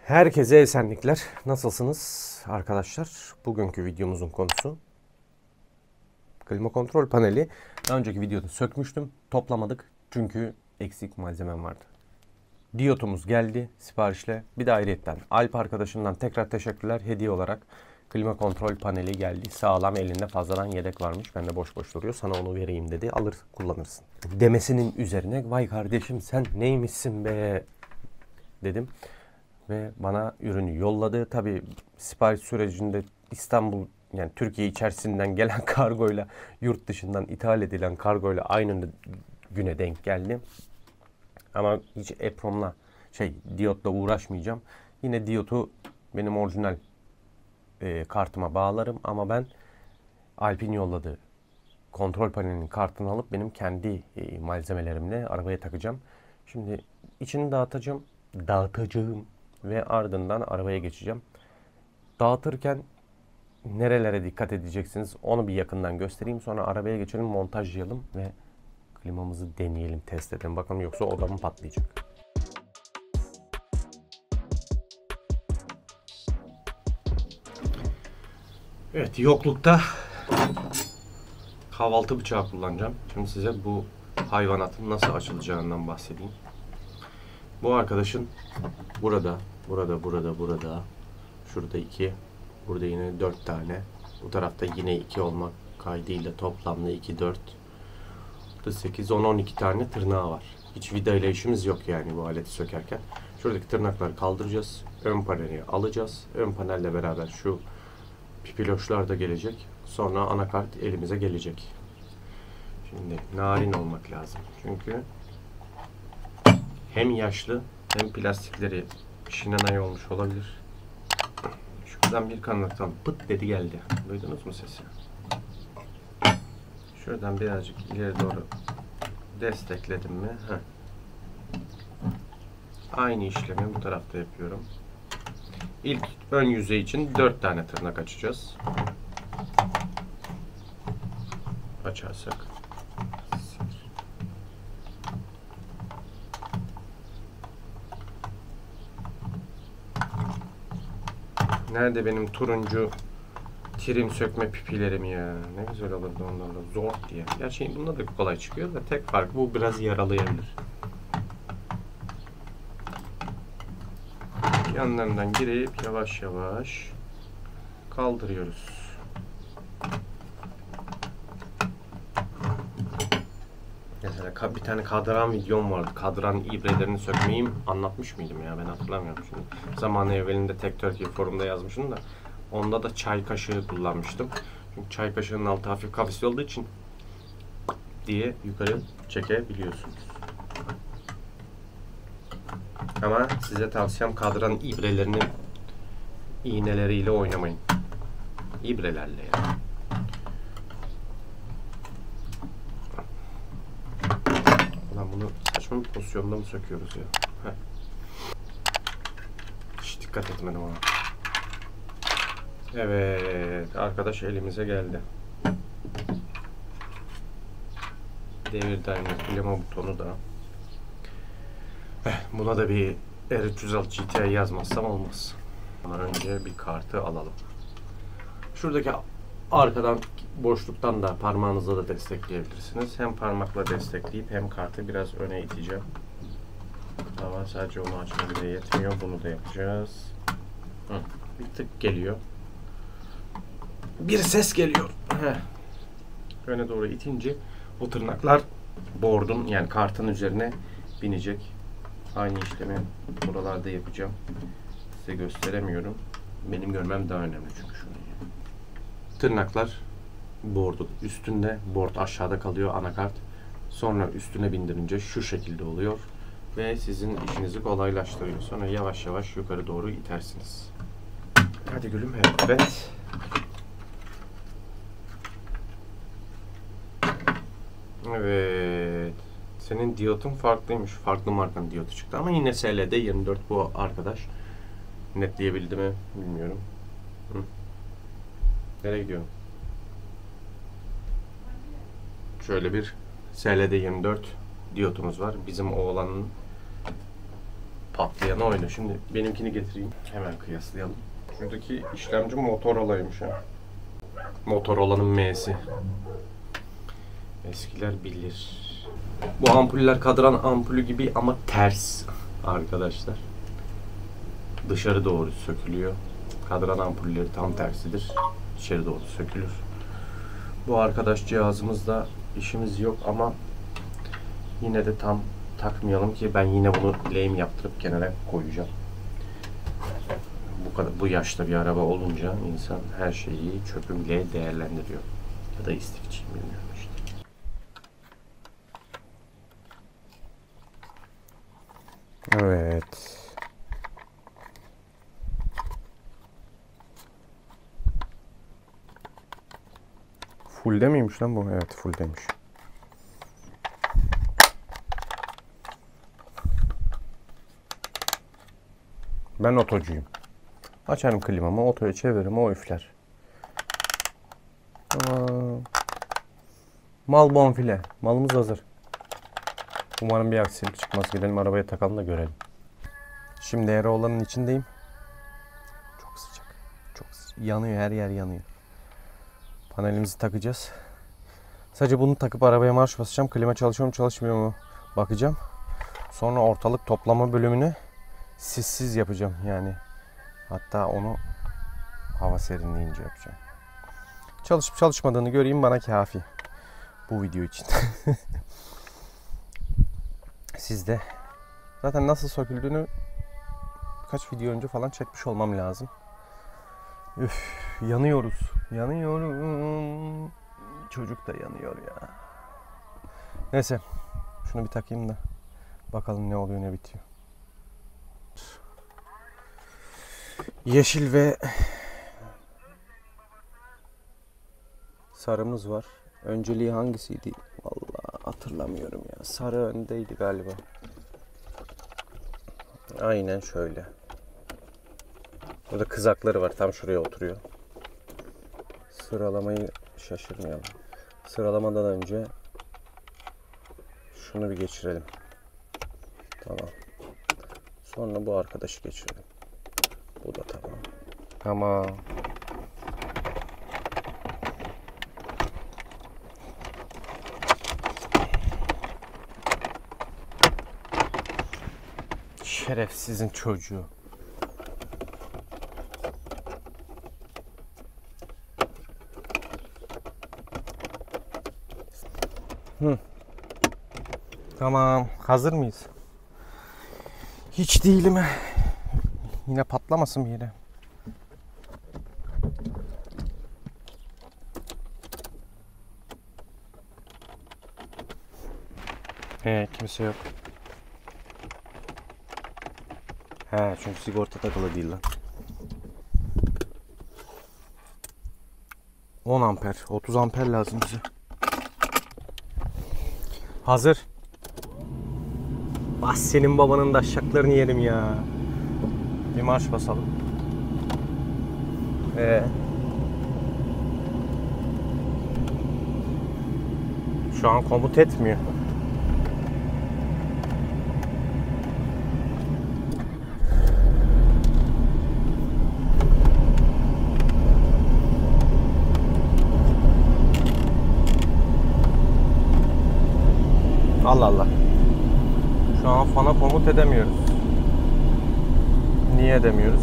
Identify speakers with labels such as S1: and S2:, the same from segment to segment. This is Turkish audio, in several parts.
S1: Herkese esenlikler. Nasılsınız arkadaşlar? Bugünkü videomuzun konusu klima kontrol paneli. Daha önceki videoda sökmüştüm. Toplamadık çünkü eksik malzemem vardı. Diyotumuz geldi siparişle. Bir de ayrıyetten Alp arkadaşımdan tekrar teşekkürler. Hediye olarak klima kontrol paneli geldi. Sağlam, elinde fazladan yedek varmış. Bende boş boş duruyor. Sana onu vereyim dedi. Alır kullanırsın. Demesinin üzerine vay kardeşim sen neymişsin be dedim. Ve bana ürünü yolladı. Tabi sipariş sürecinde İstanbul, yani Türkiye içerisinden gelen kargoyla yurt dışından ithal edilen kargoyla aynı güne denk geldi. Ama hiç EPROM'la diyotla uğraşmayacağım. Yine diyotu benim orijinal kartıma bağlarım ama ben Alp'in yolladığı kontrol panelinin kartını alıp benim kendi malzemelerimle arabaya takacağım. Şimdi içini dağıtacağım ve ardından arabaya geçeceğim. Dağıtırken nerelere dikkat edeceksiniz onu bir yakından göstereyim. Sonra arabaya geçelim, montajlayalım ve klimamızı deneyelim, test edelim. Bakalım yoksa odamı patlayacak. Evet, yoklukta kahvaltı bıçağı kullanacağım. Şimdi size bu hayvanatın nasıl açılacağından bahsedeyim. Bu arkadaşın burada, şurada 2, burada yine 4 tane. Bu tarafta yine 2 olmak kaydıyla toplamda 2, 4, 8, 10, 12 tane tırnağı var. Hiç vida ile işimiz yok yani bu aleti sökerken. Şuradaki tırnakları kaldıracağız. Ön paneli alacağız. Ön panelle beraber şu pipiloşlar da gelecek. Sonra anakart elimize gelecek. Şimdi narin olmak lazım. Çünkü hem yaşlı hem plastikleri şinanay olmuş olabilir. Şuradan bir kanattan pıt dedi geldi. Duydunuz mu sesi? Şuradan birazcık ileri doğru destekledim mi? Heh. Aynı işlemi bu tarafta yapıyorum. İlk ön yüzey için 4 tane tırnak açacağız. Açarsak. Nerede benim turuncu trim sökme pipilerim ya? Ne güzel olurdu onlarla. Zor diye. Gerçi bunda da kolay çıkıyor da tek fark bu biraz yaralayabilir. Yanlarından girip yavaş yavaş kaldırıyoruz. Mesela bir tane kadran videom vardı. Kadran ibrelerini sökmeyi anlatmış mıydım ya? Ben hatırlamıyorum şimdi. Zamanı evvelinde Tek Türkiye forumda yazmışım da. Onda da çay kaşığı kullanmıştım. Çünkü çay kaşığının altı hafif kavisli olduğu için diye yukarı çekebiliyorsunuz. Ama size tavsiyem kadran ibrelerinin iğneleriyle oynamayın. İbrelerle yani. Ulan bunu saçma bir pozisyonda mı söküyoruz ya? Heh. Hiç dikkat etmedim ona. Evet, arkadaş elimize geldi. Devir daimi klima butonu da. Buna da bir R306 GTI yazmazsam olmaz. Ama önce bir kartı alalım. Şuradaki arkadan boşluktan da parmağınızla da destekleyebilirsiniz. Hem parmakla destekleyip hem kartı biraz öne iteceğim. Ama sadece onu açmak bile yetmiyor. Bunu da yapacağız. Bir tık geliyor. Bir ses geliyor. Öne doğru itince bu tırnaklar board'un yani kartın üzerine binecek. Aynı işlemi buralarda yapacağım. Size gösteremiyorum. Benim görmem daha önemli çünkü şunu. Tırnaklar board'un üstünde. Board aşağıda kalıyor anakart. Sonra üstüne bindirince şu şekilde oluyor. Ve sizin işinizi kolaylaştırıyor. Sonra yavaş yavaş yukarı doğru itersiniz. Hadi gülüm. Evet. Evet. Senin diyotun farklıymış. Farklı markanın diyotu çıktı. Ama yine SLD 24 bu arkadaş. Netleyebildi mi bilmiyorum. Nereye gidiyorum? Şöyle bir SLD 24 diyotumuz var. Bizim oğlanın patlayan oydu. Şimdi benimkini getireyim. Hemen kıyaslayalım. Şuradaki işlemci Motorola'ymış ha. Motorola'nın M'si. Eskiler bilir. Bu ampuller kadran ampulü gibi ama ters arkadaşlar. Dışarı doğru sökülüyor. Kadran ampulleri tam tersidir. İçeri doğru sökülür. Bu arkadaş cihazımızda işimiz yok ama yine de tam takmayalım ki ben yine bunu lehim yaptırıp kenara koyacağım. Bu kadar, bu yaşta bir araba olunca insan her şeyi çöpümle değerlendiriyor. Ya da istifçiyim, bilmiyorum işte. Evet. Full'de miymiş lan bu? Evet, full'deymiş. Ben otocuyum. Açarım klimamı, otoya çeviririm, o üfler. Mal bonfile. Malımız hazır. Umarım bir aksilik çıkmaz. Gidelim arabaya takalım da görelim. Şimdi Eroğlan'ın içindeyim. Çok sıcak. Çok sıcak. Yanıyor, her yer yanıyor. Panelimizi takacağız. Sadece bunu takıp arabaya marş basacağım. Klima çalışıyor mu çalışmıyor mu bakacağım. Sonra ortalık toplama bölümünü sissiz yapacağım yani. Hatta onu hava serinleyince yapacağım. Çalışıp çalışmadığını göreyim, bana kafi. Bu video için. Siz de zaten nasıl söküldüğünü kaç video önce falan çekmiş olmam lazım. Üf, yanıyoruz. Yanıyorum. Çocuk da yanıyor ya. Neyse. Şunu bir takayım da bakalım ne oluyor ne bitiyor. Yeşil ve sarımız var. Önceliği hangisiydi? Vallahi hatırlamıyorum ya. Sarı öndeydi galiba. Aynen şöyle. Burada kızakları var. Tam şuraya oturuyor. Sıralamayı şaşırmayalım. Sıralamadan önce şunu bir geçirelim. Tamam. Sonra bu arkadaşı geçirelim. Bu da tamam. Tamam. Şerefsizin çocuğu. Tamam. Hazır mıyız? Hiç değilim. Yine patlamasın bir yere. Kimse yok. Çünkü sigorta takılı değil lan. 10 amper, 30 amper lazım bize. Hazır. Bas senin babanın da aşaklarını yerim ya. Bir marş basalım. Şu an komut etmiyor. Allah Allah. Şu an fana komut edemiyoruz. Niye edemiyoruz?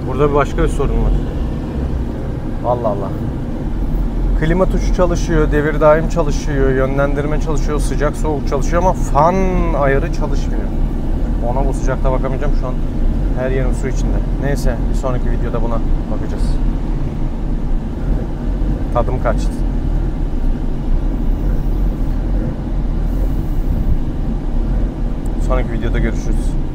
S1: Burada başka bir sorun var. Allah Allah. Klima tuşu çalışıyor, devir daim çalışıyor, yönlendirme çalışıyor, sıcak soğuk çalışıyor ama fan ayarı çalışmıyor. Ona bu sıcakta bakamayacağım şu an. Her yerim su içinde. Neyse, bir sonraki videoda buna bakacağız. Tadım kaçtı. Sonraki videoda görüşürüz.